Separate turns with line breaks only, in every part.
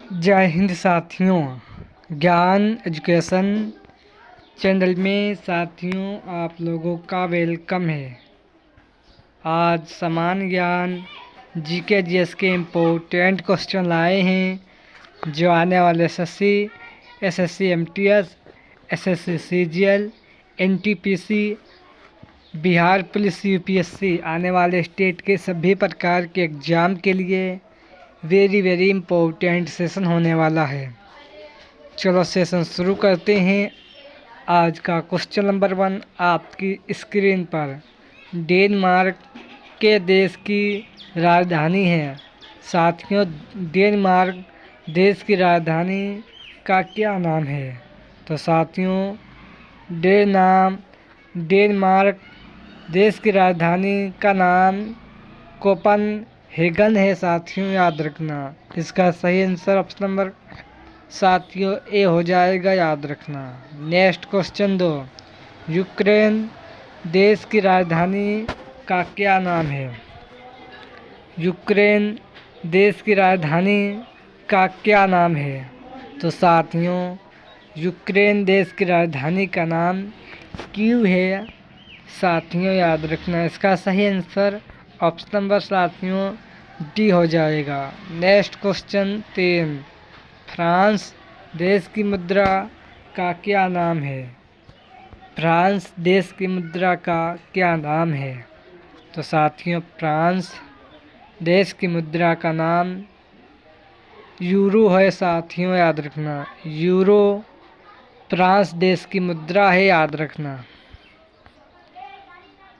जय हिंद साथियों। ज्ञान एजुकेशन चैनल में साथियों आप लोगों का वेलकम है। आज समान ज्ञान जीके जीएस के इम्पोर्टेंट क्वेश्चन लाए हैं जो आने वाले SSC MTS, SSC CGL, NTPC, Bihar police UPSC आने वाले स्टेट के सभी प्रकार के एग्ज़ाम के लिए वेरी इम्पोर्टेंट सेशन होने वाला है। चलो सेशन शुरू करते हैं। आज का क्वेश्चन नंबर 1 आपकी स्क्रीन पर डेनमार्क के देश की राजधानी है। साथियों, डेनमार्क देश की राजधानी का क्या नाम है? तो साथियों, डेनमार्क देश की राजधानी का नाम कोपनहेगन है। साथियों याद रखना, इसका सही आंसर ऑप्शन नंबर साथियों ए हो जाएगा, याद रखना। नेक्स्ट क्वेश्चन 2, यूक्रेन देश की राजधानी का क्या नाम है? यूक्रेन देश की राजधानी का क्या नाम है? तो साथियों, यूक्रेन देश की राजधानी का नाम कीव है। साथियों याद रखना, इसका सही आंसर ऑप्शन नंबर साथियों डी हो जाएगा। नेक्स्ट क्वेश्चन 3, फ्रांस देश की मुद्रा का क्या नाम है? फ्रांस देश की मुद्रा का क्या नाम है? तो साथियों, फ्रांस देश की मुद्रा का नाम यूरो है। साथियों याद रखना, यूरो फ्रांस देश की मुद्रा है, याद रखना।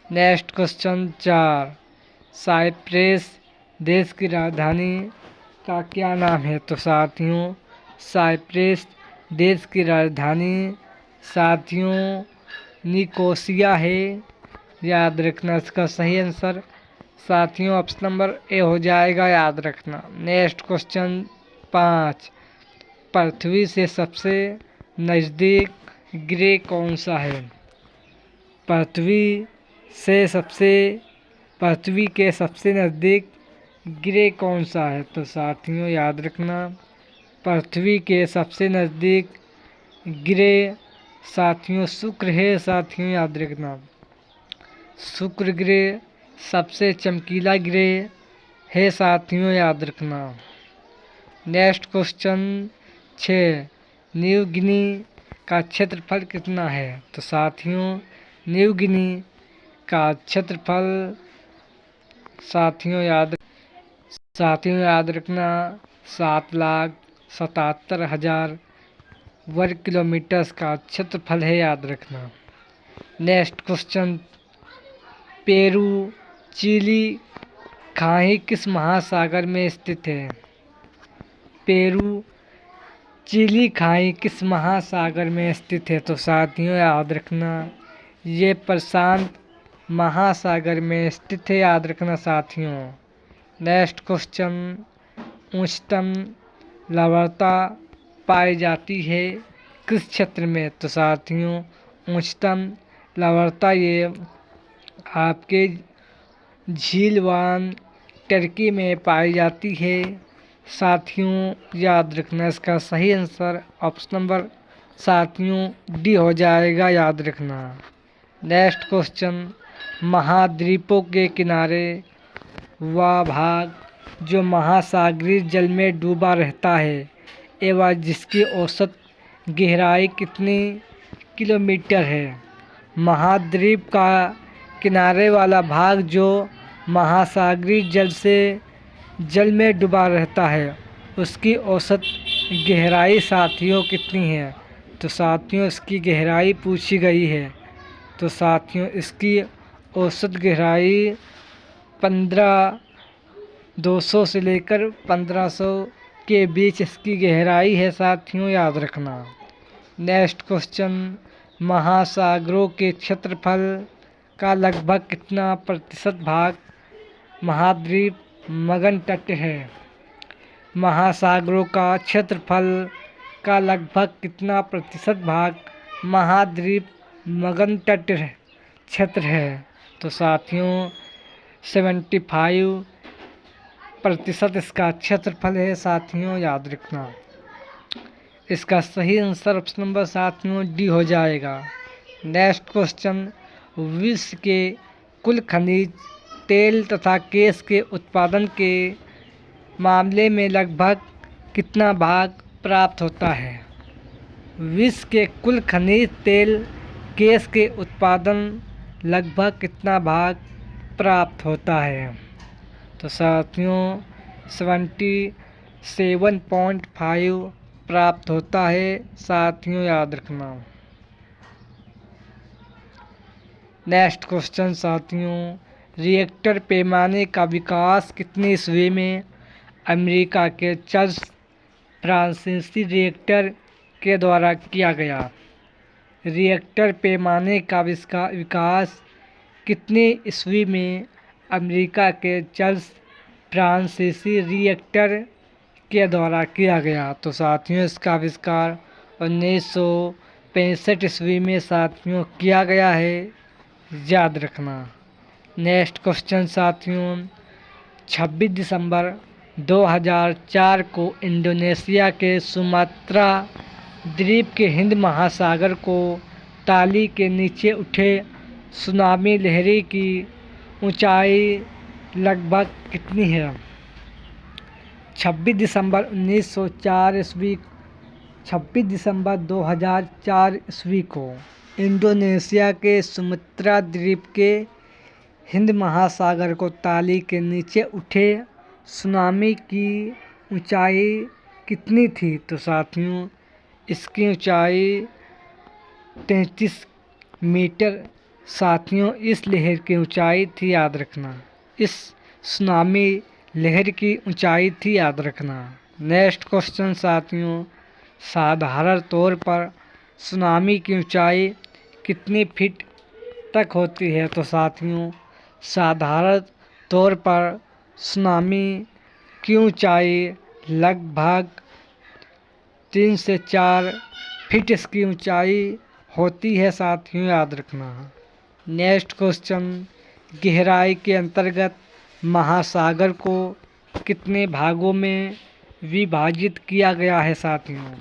नेक्स्ट क्वेश्चन 4, साइप्रस देश की राजधानी का क्या नाम है? तो साथियों, साइप्रस देश की राजधानी साथियों निकोसिया है, याद रखना। इसका सही आंसर साथियों ऑप्शन नंबर ए हो जाएगा, याद रखना। नेक्स्ट क्वेश्चन 5, पृथ्वी से सबसे नज़दीक ग्रह कौन सा है? पृथ्वी के सबसे नज़दीक ग्रह कौन सा है? तो साथियों याद रखना, पृथ्वी के सबसे नज़दीक ग्रह साथियों शुक्र है। साथियों याद रखना, शुक्र ग्रह सबसे चमकीला ग्रह है। साथियों याद रखना। नेक्स्ट क्वेश्चन 6, न्यू गिनी का क्षेत्रफल कितना है? तो साथियों, न्यू गिनी का क्षेत्रफल साथियों याद रखना 7,77,000 वर्ग किलोमीटर का क्षेत्रफल है, याद रखना। नेक्स्ट क्वेश्चन, पेरू चिली खाई किस महासागर में स्थित है? पेरू चिली खाई किस महासागर में स्थित है? तो साथियों याद रखना, ये प्रशांत महासागर में स्थित है, याद रखना साथियों। नेक्स्ट क्वेश्चन, उच्चतम लवणता पाई जाती है किस क्षेत्र में? तो साथियों, उच्चतम लवणता ये आपके झील वान टर्की में पाई जाती है। साथियों याद रखना, इसका सही आंसर ऑप्शन नंबर साथियों डी हो जाएगा, याद रखना। नेक्स्ट क्वेश्चन, महाद्वीपों के किनारे वह भाग जो महासागरीय जल में डूबा रहता है एवं जिसकी औसत गहराई कितनी किलोमीटर है? महाद्वीप का किनारे वाला भाग जो महासागरीय जल में डूबा रहता है उसकी औसत गहराई साथियों कितनी है? तो साथियों इसकी गहराई पूछी गई है। तो साथियों इसकी औसत गहराई 200 से लेकर 1500 के बीच इसकी गहराई है। साथियों याद रखना। नेक्स्ट क्वेश्चन, महासागरों के क्षेत्रफल का लगभग कितना प्रतिशत भाग महाद्वीप मगन तट है? महासागरों का क्षेत्रफल का लगभग कितना प्रतिशत भाग महाद्वीप मगन तट क्षेत्र है? तो साथियों 75 प्रतिशत इसका क्षेत्रफल है साथियों, याद रखना। इसका सही आंसर ऑप्शन नंबर साथियों डी हो जाएगा। नेक्स्ट क्वेश्चन, विश्व के कुल खनिज तेल तथा गैस के उत्पादन के मामले में लगभग कितना भाग प्राप्त होता है? विश्व के कुल खनिज तेल गैस के उत्पादन लगभग कितना भाग प्राप्त होता है? तो साथियों 77.5 प्राप्त होता है साथियों, याद रखना। नेक्स्ट क्वेश्चन साथियों, रिएक्टर पैमाने का विकास कितनी ईस्वी में अमेरिका के चार्ल्स फ्रांसीसी रिएक्टर के द्वारा किया गया? रिएक्टर पैमाने का विकास कितनी ईस्वी में अमेरिका के चार्ल्स फ्रांसीसी रिएक्टर के द्वारा किया गया? तो साथियों इसका आविष्कार 1965 ईस्वी में साथियों किया गया है, याद रखना। नेक्स्ट क्वेश्चन साथियों, 26 दिसंबर 2004 को इंडोनेशिया के सुमात्रा द्वीप के हिंद महासागर को ताली के नीचे उठे सुनामी लहरी की ऊंचाई लगभग कितनी है? 26 दिसंबर 1904 ईस्वी 26 दिसंबर 2004 ईस्वी को इंडोनेशिया के सुमात्रा द्वीप के हिंद महासागर को ताली के नीचे उठे सुनामी की ऊंचाई कितनी थी? तो साथियों इसकी ऊंचाई 33 मीटर साथियों इस लहर की ऊंचाई थी, याद रखना। इस सुनामी लहर की ऊंचाई थी, याद रखना। नेक्स्ट क्वेश्चन साथियों, साधारण तौर पर सुनामी की ऊंचाई कितनी फीट तक होती है? तो साथियों साधारण तौर पर सुनामी की ऊंचाई लगभग 3 से 4 फीट इसकी ऊंचाई होती है साथियों, याद रखना। नेक्स्ट क्वेश्चन, गहराई के अंतर्गत महासागर को कितने भागों में विभाजित किया गया है साथियों?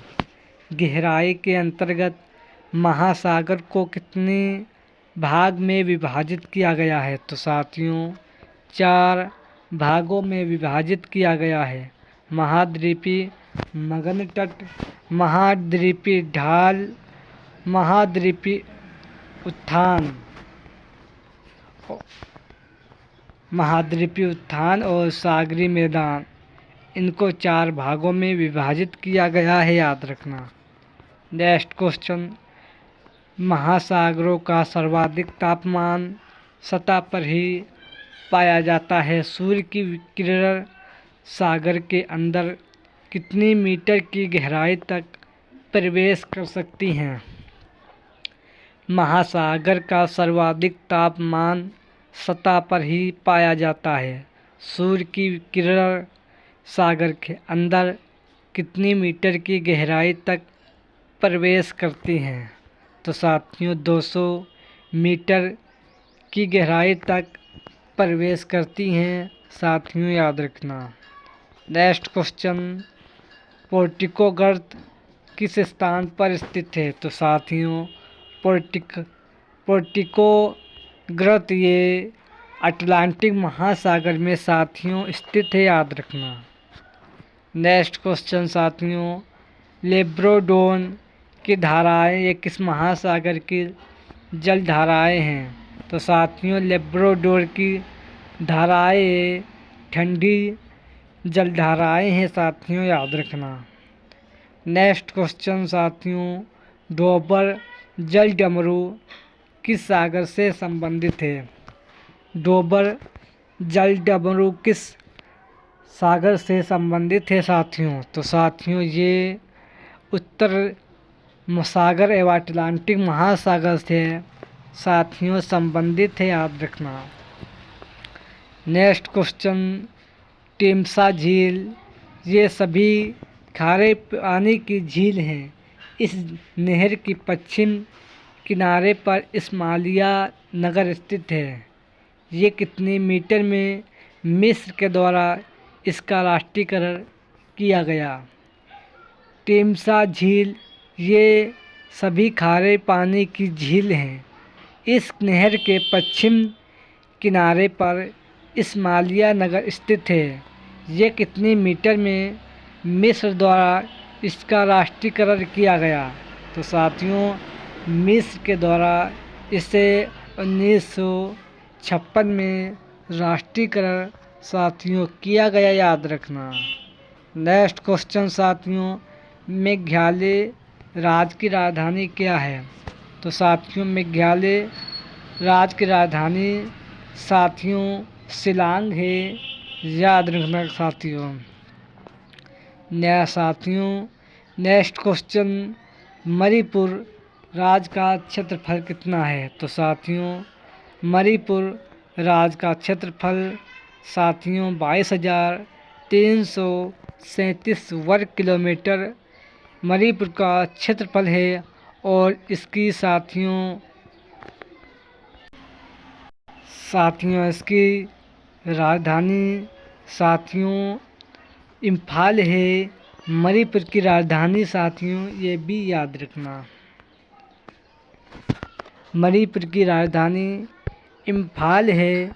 गहराई के अंतर्गत महासागर को कितने भाग में विभाजित किया गया है? तो साथियों 4 भागों में विभाजित किया गया है। महाद्वीपीय मगन तट, महाद्वीपीय ढाल, महाद्वीपीय उत्थान, महाद्वीपीय उत्थान और सागरी मैदान, इनको 4 भागों में विभाजित किया गया है, याद रखना। नेक्स्ट क्वेश्चन, महासागरों का सर्वाधिक तापमान सतह पर ही पाया जाता है। सूर्य की विकिरण सागर के अंदर कितनी मीटर की गहराई तक प्रवेश कर सकती हैं? महासागर का सर्वाधिक तापमान सतह पर ही पाया जाता है। सूर्य की विकिरण सागर के अंदर कितनी मीटर की गहराई तक प्रवेश करती हैं? तो साथियों 200 मीटर की गहराई तक प्रवेश करती हैं साथियों, याद रखना। नेक्स्ट क्वेश्चन, पोर्टिको गर्त किस स्थान पर स्थित है? तो साथियों पोर्टिको गर्त ये अटलांटिक महासागर में साथियों स्थित है, याद रखना। नेक्स्ट क्वेश्चन साथियों, लेब्रोडोन की धाराएं ये किस महासागर की जल धाराएं हैं? तो साथियों लेब्रोडोर की धाराएं ठंडी जल धाराएं हैं साथियों, याद रखना। नेक्स्ट क्वेश्चन साथियों, डोबर जल डमरू किस सागर से संबंधित है? डोबर जल डमरू किस सागर से संबंधित है साथियों? तो साथियों ये उत्तर सागर एवं अटलांटिक महासागर से साथियों संबंधित है, याद रखना। नेक्स्ट क्वेश्चन, टेमसा झील ये सभी खारे पानी की झील हैं। इस नहर की पश्चिम किनारे पर इस्माइलिया नगर स्थित है। ये कितने मीटर में मिस्र के द्वारा इसका राष्ट्रीयकरण किया गया। टेमसा झील, ये सभी खारे पानी की झील हैं। इस नहर के पश्चिम किनारे पर इस्माइलिया नगर स्थित है। ये कितने मीटर में मिस्र द्वारा इसका राष्ट्रीयकरण किया गया? तो साथियों, मिस्र के द्वारा इसे 1956 में राष्ट्रीयकरण साथियों किया गया, याद रखना। नेक्स्ट क्वेश्चन साथियों, मेघालय राज्य की राजधानी क्या है? तो साथियों, मेघालय राज्य की राजधानी साथियों शिलांग है, याद रखना साथियों। नेक्स्ट क्वेश्चन, मणिपुर राज्य का क्षेत्रफल कितना है? तो साथियों, मणिपुर राज्य का क्षेत्रफल साथियों 22,337 वर्ग किलोमीटर मणिपुर का क्षेत्रफल है और इसकी साथियों इसकी राजधानी साथियों इम्फाल है। मणिपुर की राजधानी साथियों, ये भी याद रखना, मणिपुर की राजधानी इम्फाल है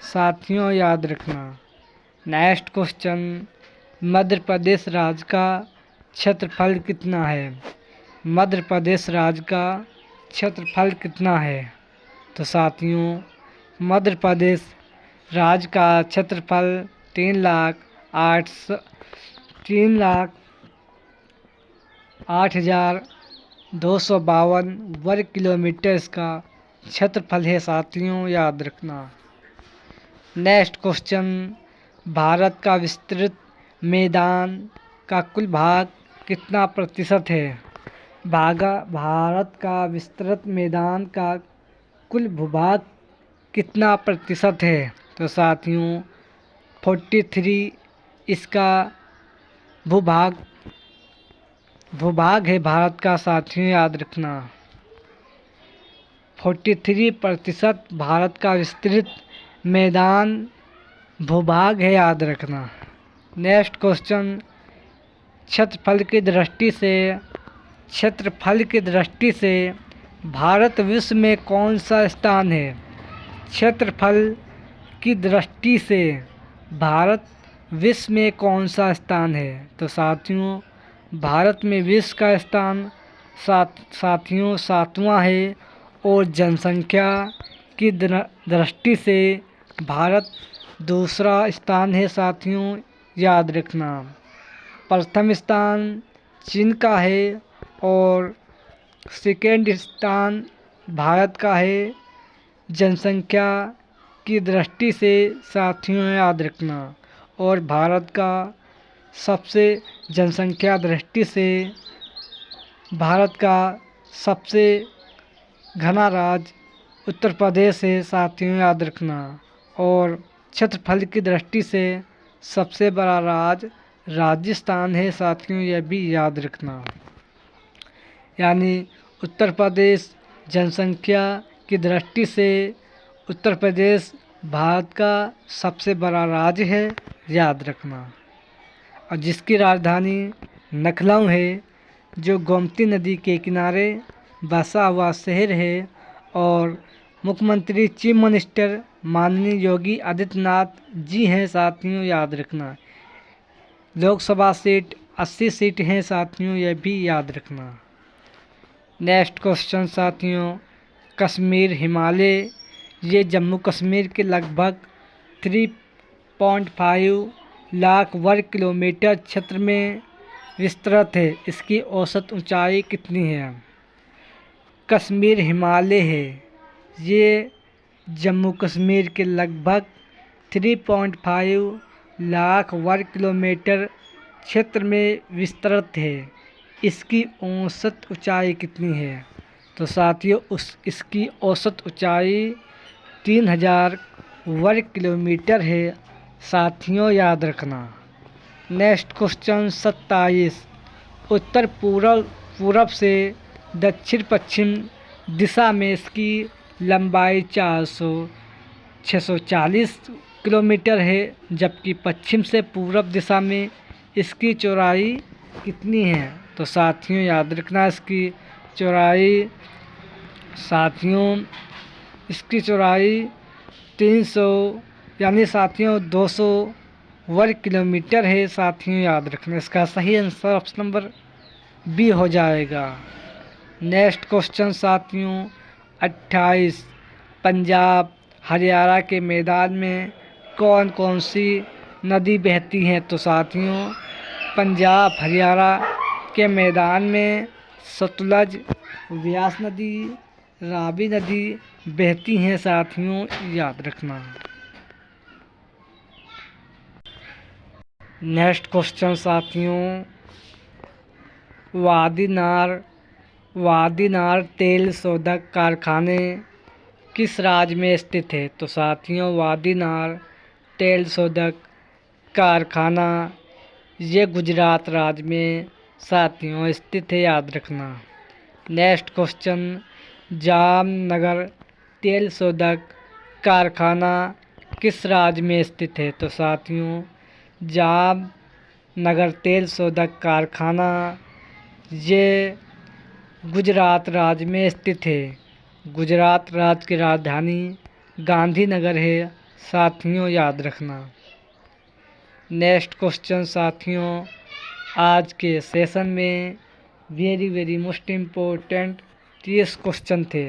साथियों, याद रखना। नेक्स्ट क्वेश्चन, मध्य प्रदेश राज्य का क्षेत्रफल कितना है? मध्य प्रदेश राज्य का क्षेत्रफल कितना है? तो साथियों, मध्य प्रदेश राज्य का क्षेत्रफल 3,08,252 वर्ग किलोमीटर इसका क्षेत्रफल है साथियों, याद रखना। नेक्स्ट क्वेश्चन, भारत का विस्तृत मैदान का कुल भाग कितना प्रतिशत है? भारत का विस्तृत मैदान का कुल भूभाग कितना प्रतिशत है? तो साथियों 43 इसका भूभाग है भारत का साथियों, याद रखना। 43% भारत का विस्तृत मैदान भूभाग है, याद रखना। नेक्स्ट क्वेश्चन, क्षेत्रफल की दृष्टि से भारत विश्व में कौन सा स्थान है? क्षेत्रफल की दृष्टि से भारत विश्व में कौन सा स्थान है? तो साथियों, भारत में विश्व का स्थान साथियों 7वां है और जनसंख्या की दृष्टि से भारत दूसरा स्थान है साथियों, याद रखना। प्रथम स्थान चीन का है और सेकेंड स्थान भारत का है जनसंख्या की दृष्टि से साथियों, याद रखना। और भारत का सबसे जनसंख्या दृष्टि से भारत का सबसे घना राज्य उत्तर प्रदेश है साथियों, याद रखना। और क्षेत्रफल की दृष्टि से सबसे बड़ा राज्य राजस्थान है साथियों, यह भी याद रखना। यानी उत्तर प्रदेश जनसंख्या की दृष्टि से उत्तर प्रदेश भारत का सबसे बड़ा राज्य है, याद रखना। और जिसकी राजधानी लखनऊ है, जो गोमती नदी के किनारे बसा हुआ शहर है। और मुख्यमंत्री चीफ मिनिस्टर माननीय योगी आदित्यनाथ जी हैं साथियों, याद रखना। लोकसभा सीट 80 सीट हैं साथियों, यह भी याद रखना। नेक्स्ट क्वेश्चन साथियों, कश्मीर हिमालय, ये जम्मू कश्मीर के लगभग 3.5 लाख वर्ग किलोमीटर क्षेत्र में विस्तृत है। इसकी औसत ऊंचाई कितनी है? कश्मीर हिमालय है, ये जम्मू कश्मीर के लगभग 3.5 लाख वर्ग किलोमीटर क्षेत्र में विस्तृत है। इसकी औसत ऊंचाई कितनी है? तो साथियों इसकी औसत ऊंचाई 3000 वर्ग किलोमीटर है साथियों, याद रखना। नेक्स्ट क्वेश्चन 27, उत्तर पूरब से दक्षिण पश्चिम दिशा में इसकी लंबाई 640 किलोमीटर है, जबकि पश्चिम से पूरब दिशा में इसकी चौड़ाई कितनी है? तो साथियों याद रखना इसकी चौड़ाई 300 यानी साथियों 200 वर्ग किलोमीटर है। साथियों याद रखना, इसका सही आंसर ऑप्शन नंबर बी हो जाएगा। नेक्स्ट क्वेश्चन साथियों 28, पंजाब हरियाणा के मैदान में कौन कौन सी नदी बहती हैं? तो साथियों पंजाब हरियाणा के मैदान में सतलज, व्यास नदी, रावी नदी बहती हैं। साथियों याद रखना। नेक्स्ट क्वेश्चन साथियों वादी नार तेल शोधक कारखाने किस राज्य में स्थित है? तो साथियों वादी नार तेल शोधक कारखाना ये गुजरात राज्य में साथियों स्थित है, याद रखना। नेक्स्ट क्वेश्चन जामनगर तेल शोधक कारखाना किस राज्य में स्थित है? तो साथियों जामनगर तेल शोधक कारखाना ये गुजरात राज्य में स्थित है। गुजरात राज्य की राजधानी गांधीनगर है। साथियों याद रखना। नेक्स्ट क्वेश्चन साथियों आज के सेशन में वेरी मोस्ट इम्पोर्टेंट 30 क्वेश्चन थे।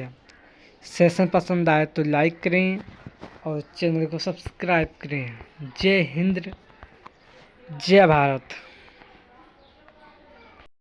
सेशन पसंद आए तो लाइक करें और चैनल को सब्सक्राइब करें। जय हिंद, जय भारत।